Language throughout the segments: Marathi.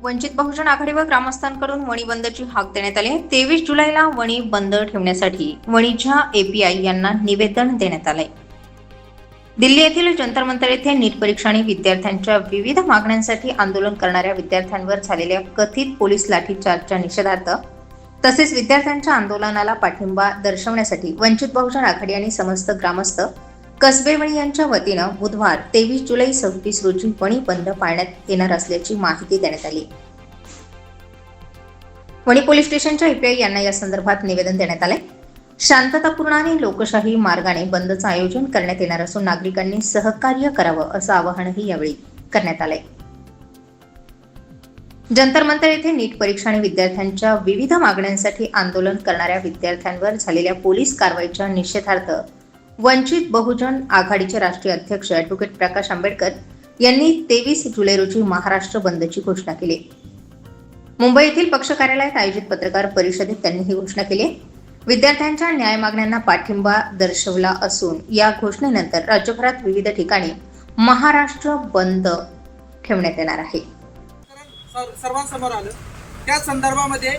वंचित बहुजन आघाडी व ग्रामस्थांकडून वणी बंदची हाक देण्यात आली. 23 जुलैला वणी बंद ठेवण्यासाठी वणीच्या एपीआय यांना निवेदन देण्यात आले. दिल्ली येथील जंतर मंतर येथे नीट परीक्षा आणि विद्यार्थ्यांच्या विविध मागण्यांसाठी आंदोलन करणाऱ्या विद्यार्थ्यांवर झालेल्या कथित पोलीस लाठीचार्जच्या निषेधार्थ तसेच विद्यार्थ्यांच्या आंदोलनाला पाठिंबा दर्शवण्यासाठी वंचित बहुजन आघाडी आणि समस्त ग्रामस्थ कसबे वणी यांच्या वतीनं बुधवार 23 जुलै 26 रोजी वणी बंद पाळण्यात येणार असल्याची माहिती देण्यात आली. वणी पोलीस स्टेशनच्या एपीआय यांना या संदर्भात निवेदन देण्यात आले. शांततापूर्ण आणि लोकशाही मार्गाने बंदचं आयोजन करण्यात येणार असून नागरिकांनी सहकार्य करावं असं आवाहनही यावेळी करण्यात आलंय. जंतर मंतर येथे नीट परीक्षा आणि विद्यार्थ्यांच्या विविध मागण्यांसाठी आंदोलन करणाऱ्या विद्यार्थ्यांवर झालेल्या पोलीस कारवाईच्या निषेधार्थ वंचित बहुजन आघाडीचे राष्ट्रीय अध्यक्ष ॲडव्होकेट प्रकाश आंबेडकर यांनी 23 जुलै रोजी महाराष्ट्र बंदची घोषणा केली. मुंबई येथील पक्ष कार्यालयात आयोजित पत्रकार परिषदेत त्यांनी ही घोषणा केली. विद्यार्थ्यांच्या न्याय मागण्यांना पाठिंबा दर्शवला असून या घोषणेनंतर राज्यभरात विविध ठिकाणी महाराष्ट्र बंद ठेवण्यात येणार आहे. सर्वांसमोर आलं त्या संदर्भामध्ये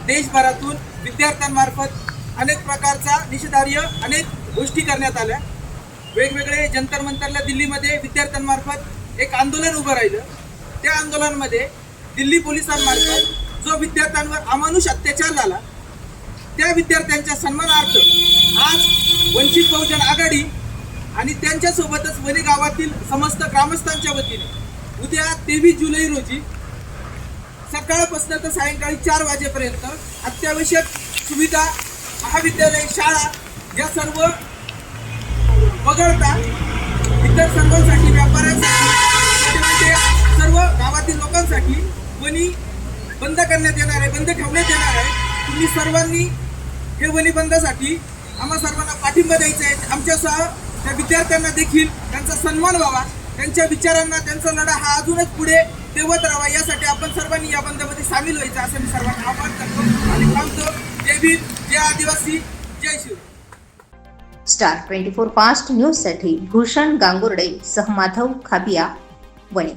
देशभरातून विद्यार्थ्यांमार्फत अनेक प्रकारचा निषेधार्ह अनेक गोष्टी करण्यात आल्या. वेगवेगळे जंतर मंतरला दिल्लीमध्ये विद्यार्थ्यांमार्फत एक आंदोलन उभं राहिलं. त्या आंदोलनामध्ये दिल्ली पोलिसांमार्फत जो विद्यार्थ्यांवर अमानुष अत्याचार झाला त्या विद्यार्थ्यांच्या सन्मानार्थ आज वंचित बहुजन आघाडी आणि त्यांच्यासोबतच वणी गावातील समस्त ग्रामस्थांच्या वतीने उद्या 23 जुलै रोजी सकाळपासून तर सायंकाळी 4 वाजेपर्यंत अत्यावश्यक सुविधा महाविद्यालय शाळा या सर्व वगळता इतर सर्वांसाठी व्यापाऱ्यांसाठी सर्व गावातील लोकांसाठी वणी बंद करण्यात येणार आहे, बंद ठेवण्यात येणार आहे. तुम्ही सर्वांनी हे वणी बंदसाठी आम्हा सर्वांना पाठिंबा द्यायचा आहे. आमच्यासह त्या विद्यार्थ्यांना देखील त्यांचा सन्मान व्हावा, त्यांच्या विचारांना त्यांचा लढा हा अजूनच पुढे तेवत राहावा यासाठी आपण सर्वांनी या बंदमध्ये सामील व्हायचं असं मी सर्वांना आवाहन करतो आणि सांगतो. जय भीम, जय आदिवासी, जय शिव. स्टार 24 फास्ट न्यूज साठी भूषण गांगुर्डे सह माधव खाबिया, वणी.